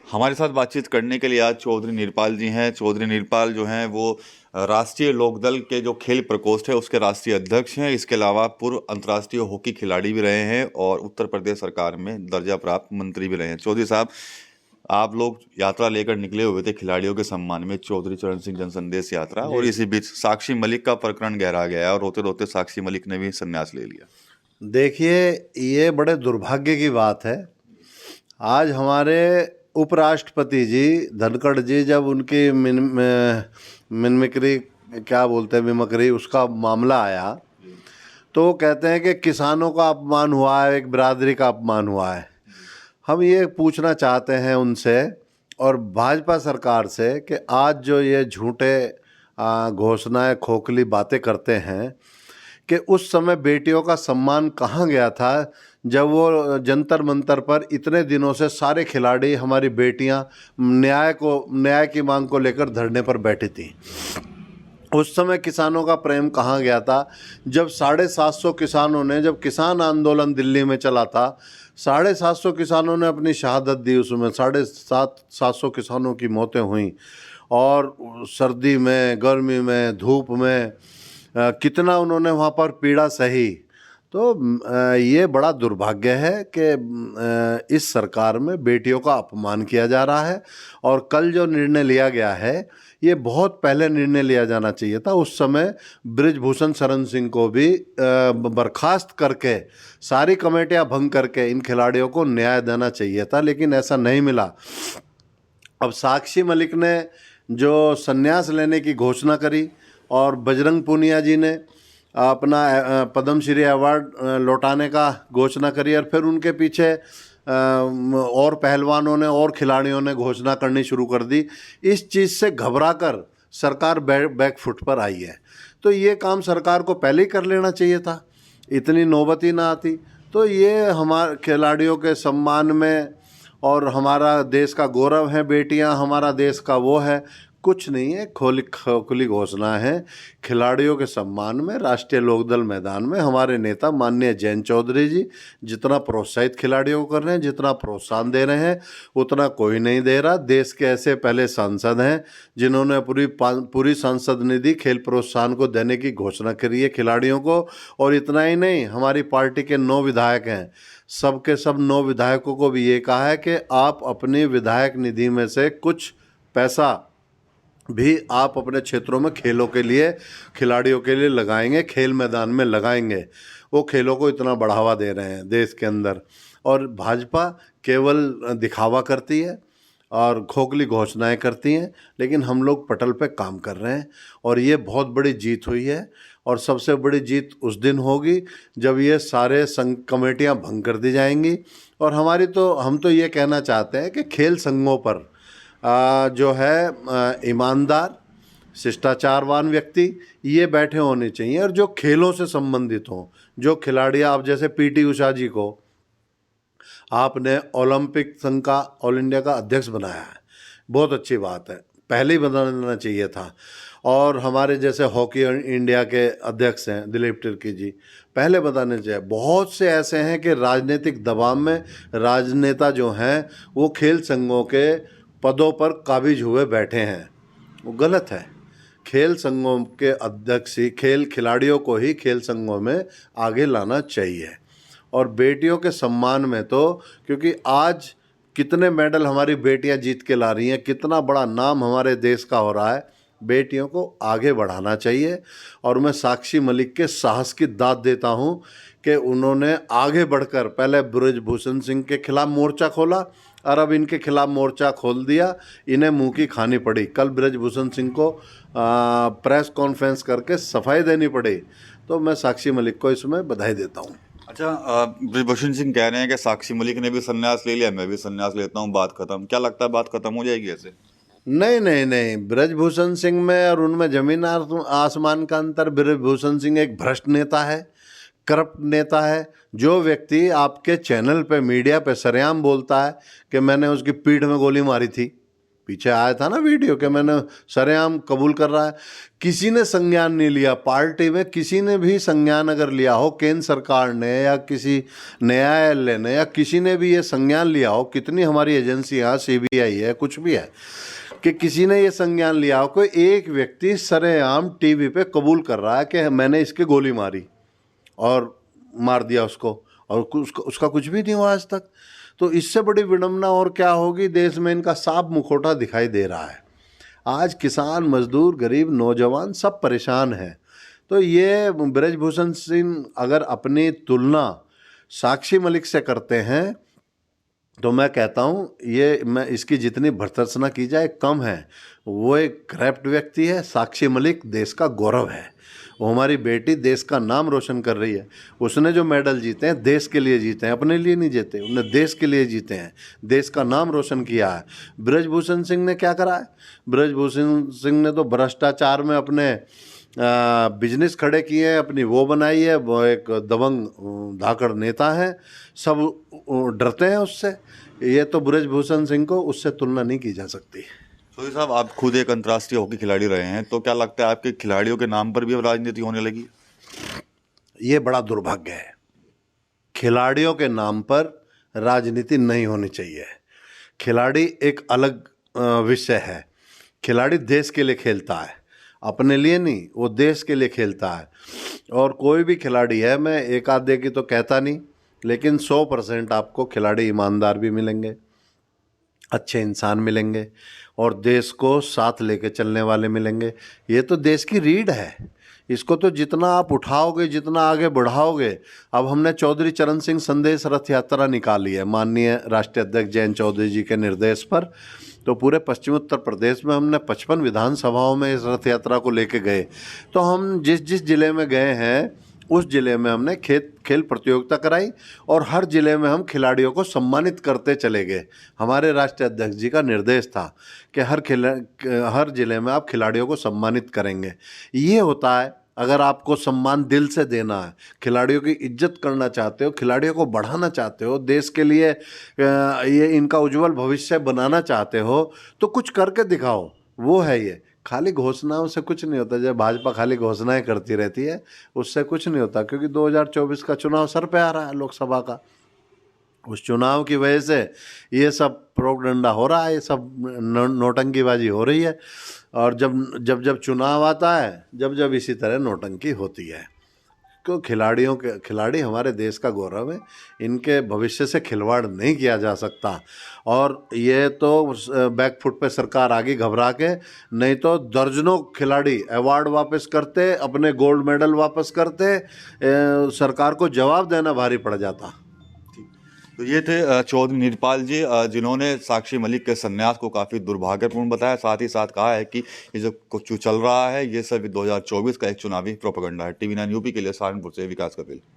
हमारे साथ बातचीत करने के लिए आज चौधरी नीरपाल जी हैं। चौधरी नीरपाल जो हैं वो राष्ट्रीय लोकदल के जो खेल प्रकोष्ठ है उसके राष्ट्रीय अध्यक्ष हैं। इसके अलावा पूर्व अंतर्राष्ट्रीय हॉकी खिलाड़ी भी रहे हैं और उत्तर प्रदेश सरकार में दर्जा प्राप्त मंत्री भी रहे हैं। चौधरी साहब, आप लोग यात्रा लेकर निकले हुए थे खिलाड़ियों के सम्मान में, चौधरी चरण सिंह जन संदेश यात्रा, और जी। इसी बीच साक्षी मलिक का प्रकरण गहरा गया और रोते रोते साक्षी मलिक ने भी संन्यास ले लिया। देखिए, ये बड़े दुर्भाग्य की बात है। आज हमारे उपराष्ट्रपति जी धनखड़ जी जब उनकी मिमिक्री क्या बोलते हैं मिमिक्री उसका मामला आया तो कहते हैं कि किसानों का अपमान हुआ है, एक बिरादरी का अपमान हुआ है। हम ये पूछना चाहते हैं उनसे और भाजपा सरकार से कि आज जो ये झूठे घोषणाएं खोखली बातें करते हैं कि उस समय बेटियों का सम्मान कहाँ गया था जब वो जंतर मंतर पर इतने दिनों से सारे खिलाड़ी, हमारी बेटियां न्याय की मांग को लेकर धरने पर बैठी थी। उस समय किसानों का प्रेम कहाँ गया था जब 750 किसानों ने, जब किसान आंदोलन दिल्ली में चला था, 750 किसानों ने अपनी शहादत दी। उसमें 750 किसानों की मौतें हुई और सर्दी में, गर्मी में, धूप में कितना उन्होंने वहाँ पर पीड़ा सही। तो ये बड़ा दुर्भाग्य है कि इस सरकार में बेटियों का अपमान किया जा रहा है। और कल जो निर्णय लिया गया है ये बहुत पहले निर्णय लिया जाना चाहिए था। उस समय बृजभूषण शरण सिंह को भी बर्खास्त करके, सारी कमेटियां भंग करके इन खिलाड़ियों को न्याय देना चाहिए था, लेकिन ऐसा नहीं मिला। अब साक्षी मलिक ने जो संन्यास लेने की घोषणा करी और बजरंग पूनिया जी ने अपना पद्मश्री अवार्ड लौटाने का घोषणा करी और फिर उनके पीछे और पहलवानों ने और खिलाड़ियों ने घोषणा करनी शुरू कर दी। इस चीज़ से घबराकर सरकार बैक फुट पर आई है। तो ये काम सरकार को पहले ही कर लेना चाहिए था, इतनी नौबत ही ना आती। तो ये हमारे खिलाड़ियों के सम्मान में, और हमारा देश का गौरव है बेटियां, हमारा देश का वो है, कुछ नहीं है, खुली घोषणा है। खिलाड़ियों के सम्मान में राष्ट्रीय लोकदल मैदान में हमारे नेता माननीय जयंत चौधरी जी जितना प्रोत्साहित खिलाड़ियों को कर रहे हैं, जितना प्रोत्साहन दे रहे हैं, उतना कोई नहीं दे रहा। देश के ऐसे पहले सांसद हैं जिन्होंने पूरी सांसद निधि खेल प्रोत्साहन को देने की घोषणा करी है खिलाड़ियों को। और इतना ही नहीं, हमारी पार्टी के 9 विधायक हैं, सबके सब 9 विधायकों को भी ये कहा है कि आप अपनी विधायक निधि में से कुछ पैसा भी आप अपने क्षेत्रों में खेलों के लिए, खिलाड़ियों के लिए लगाएंगे, खेल मैदान में लगाएंगे। वो खेलों को इतना बढ़ावा दे रहे हैं देश के अंदर। और भाजपा केवल दिखावा करती है और खोखली घोषणाएं करती हैं, लेकिन हम लोग पटल पे काम कर रहे हैं और ये बहुत बड़ी जीत हुई है। और सबसे बड़ी जीत उस दिन होगी जब ये सारे संघ कमेटियां भंग कर दी जाएंगी। और हम तो ये कहना चाहते हैं कि खेल संघों पर जो है ईमानदार, शिष्टाचारवान व्यक्ति ये बैठे होने चाहिए और जो खेलों से संबंधित हों। जो खिलाड़ी, आप जैसे पीटी उषा जी को आपने ओलंपिक संघ का, ऑल इंडिया का अध्यक्ष बनाया है, बहुत अच्छी बात है, पहले ही बनाना चाहिए था। और हमारे जैसे हॉकी इंडिया के अध्यक्ष हैं दिलीप तिर्की जी, पहले बताने चाहिए। बहुत से ऐसे हैं कि राजनीतिक दबाव में राजनेता जो हैं वो खेल संघों के पदों पर काबिज हुए बैठे हैं, वो गलत है। खेल संघों के अध्यक्ष ही, खेल खिलाड़ियों को ही खेल संघों में आगे लाना चाहिए। और बेटियों के सम्मान में तो, क्योंकि आज कितने मेडल हमारी बेटियां जीत के ला रही हैं, कितना बड़ा नाम हमारे देश का हो रहा है, बेटियों को आगे बढ़ाना चाहिए। और मैं साक्षी मलिक के साहस की दाद देता हूं कि उन्होंने आगे बढ़कर पहले बृजभूषण सिंह के खिलाफ मोर्चा खोला और अब इनके खिलाफ मोर्चा खोल दिया। इन्हें मुंह की खानी पड़ी। कल बृजभूषण सिंह को प्रेस कॉन्फ्रेंस करके सफाई देनी पड़ी। तो मैं साक्षी मलिक को इसमें बधाई देता हूँ। अच्छा, बृजभूषण सिंह कह रहे हैं कि साक्षी मलिक ने भी संन्यास ले लिया, मैं भी संन्यास लेता हूँ, बात खत्म। क्या लगता है बात खत्म हो जाएगी ऐसे? नहीं नहीं नहीं, बृजभूषण सिंह में और उनमें जमीन आसमान का अंतर। बृजभूषण सिंह एक भ्रष्ट नेता है, करप्ट नेता है। जो व्यक्ति आपके चैनल पे, मीडिया पे सरेआम बोलता है कि मैंने उसकी पीठ में गोली मारी थी, पीछे आया था ना वीडियो के मैंने सरेआम कबूल कर रहा है। किसी ने संज्ञान नहीं लिया, पार्टी में किसी ने भी संज्ञान अगर लिया हो, केंद्र सरकार ने या किसी न्यायालय ने या किसी ने भी ये संज्ञान लिया हो, कितनी हमारी एजेंसियाँ, सीबीआई है, कुछ भी है, कि किसी ने ये संज्ञान लिया हो, कोई एक व्यक्ति सरेआम टीवी पे कबूल कर रहा है कि मैंने इसके गोली मारी और मार दिया उसको, और उसका कुछ भी नहीं हुआ आज तक। तो इससे बड़ी विडंबना और क्या होगी। देश में इनका साफ मुखौटा दिखाई दे रहा है। आज किसान, मजदूर, गरीब, नौजवान सब परेशान हैं। तो ये बृजभूषण सिंह अगर अपनी तुलना साक्षी मलिक से करते हैं तो मैं कहता हूँ ये, मैं इसकी जितनी भर्त्सना की जाए कम है। वो एक करप्ट व्यक्ति है। साक्षी मलिक देश का गौरव है। वो हमारी बेटी देश का नाम रोशन कर रही है। उसने जो मेडल जीते हैं देश के लिए जीते हैं, अपने लिए नहीं जीते, उन्होंने देश के लिए जीते हैं, देश का नाम रोशन किया है। बृजभूषण सिंह ने क्या करा है? बृजभूषण सिंह ने तो भ्रष्टाचार में अपने बिजनेस खड़े किए हैं, अपनी वो बनाई है। वो एक दबंग धाकड़ नेता है, सब डरते हैं उससे। ये तो बृजभूषण सिंह को उससे तुलना नहीं की जा सकती। चौधरी साहब, आप खुद एक अंतर्राष्ट्रीय हॉकी खिलाड़ी रहे हैं, तो क्या लगता है आपके खिलाड़ियों के नाम पर भी अब राजनीति होने लगी? ये बड़ा दुर्भाग्य है। खिलाड़ियों के नाम पर राजनीति नहीं होनी चाहिए। खिलाड़ी एक अलग विषय है। खिलाड़ी देश के लिए खेलता है, अपने लिए नहीं, वो देश के लिए खेलता है। और कोई भी खिलाड़ी है, मैं एक आधे की तो कहता नहीं, लेकिन 100% आपको खिलाड़ी ईमानदार भी मिलेंगे, अच्छे इंसान मिलेंगे, और देश को साथ लेके चलने वाले मिलेंगे। ये तो देश की रीढ़ है। इसको तो जितना आप उठाओगे, जितना आगे बढ़ाओगे। अब हमने चौधरी चरण सिंह संदेश रथ यात्रा निकाली है माननीय राष्ट्रीय अध्यक्ष जयंत चौधरी जी के निर्देश पर। तो पूरे पश्चिम उत्तर प्रदेश में हमने 55 विधानसभाओं में इस रथ यात्रा को लेके गए। तो हम जिस जिस जिले में गए हैं उस जिले में हमने खेल प्रतियोगिता कराई, और हर जिले में हम खिलाड़ियों को सम्मानित करते चले गए। हमारे राष्ट्रीय अध्यक्ष जी का निर्देश था कि हर जिले में आप खिलाड़ियों को सम्मानित करेंगे। ये होता है, अगर आपको सम्मान दिल से देना है, खिलाड़ियों की इज्जत करना चाहते हो, खिलाड़ियों को बढ़ाना चाहते हो, देश के लिए ये इनका उज्जवल भविष्य बनाना चाहते हो, तो कुछ करके दिखाओ। वो है ये। खाली घोषणाओं से कुछ नहीं होता। जब भाजपा खाली घोषणाएं करती रहती है उससे कुछ नहीं होता, क्योंकि 2024 का चुनाव सर पे आ रहा है, लोकसभा का। उस चुनाव की वजह से ये सब प्रोपगंडा हो रहा है, ये सब नौटंकीबाजी हो रही है। और जब चुनाव आता है, जब इसी तरह नौटंकी होती है। क्यों? खिलाड़ी हमारे देश का गौरव है। इनके भविष्य से खिलवाड़ नहीं किया जा सकता। और ये तो बैकफुट पे सरकार आ गई घबरा के, नहीं तो दर्जनों खिलाड़ी अवार्ड वापस करते, अपने गोल्ड मेडल वापस करते, सरकार को जवाब देना भारी पड़ जाता। तो ये थे चौधरी नीरपाल जी, जिन्होंने साक्षी मलिक के संन्यास को काफ़ी दुर्भाग्यपूर्ण बताया। साथ ही साथ कहा है कि ये जो कुछ चल रहा है ये सब 2024 का एक चुनावी प्रोपेगेंडा है। TV9 यूपी के लिए सहारनपुर से विकास कपिल।